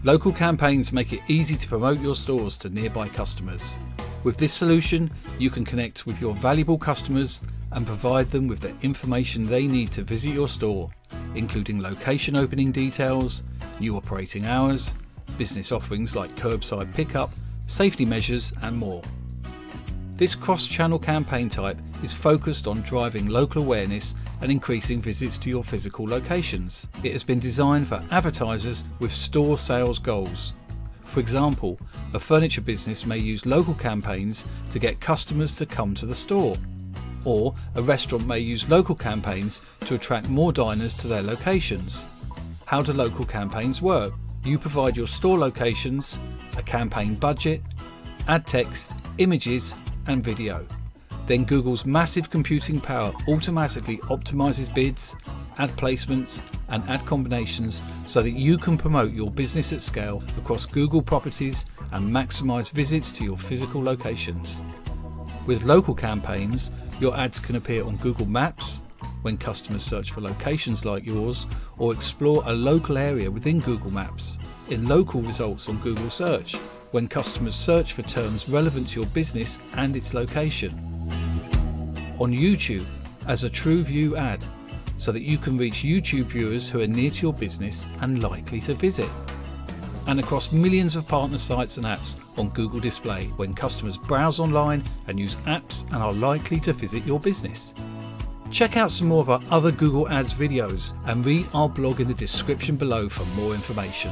Local campaigns make it easy to promote your stores to nearby customers. With this solution, you can connect with your valuable customers and provide them with the information they need to visit your store, including location opening details, new operating hours, business offerings like curbside pickup, safety measures and more. This cross-channel campaign type is focused on driving local awareness and increasing visits to your physical locations. It has been designed for advertisers with store sales goals. For example, a furniture business may use local campaigns to get customers to come to the store. Or a restaurant may use local campaigns to attract more diners to their locations. How do local campaigns work? You provide your store locations, a campaign budget, ad text, images and video. Then Google's massive computing power automatically optimizes bids, ad placements and ad combinations so that you can promote your business at scale across Google properties and maximize visits to your physical locations. With local campaigns, your ads can appear on Google Maps when customers search for locations like yours or explore a local area within Google Maps, in local results on Google Search when customers search for terms relevant to your business and its location, on YouTube as a True View ad so that you can reach YouTube viewers who are near to your business and likely to visit, and across millions of partner sites and apps on Google Display when customers browse online and use apps and are likely to visit your business. Check out some more of our other Google Ads videos and read our blog in the description below for more information.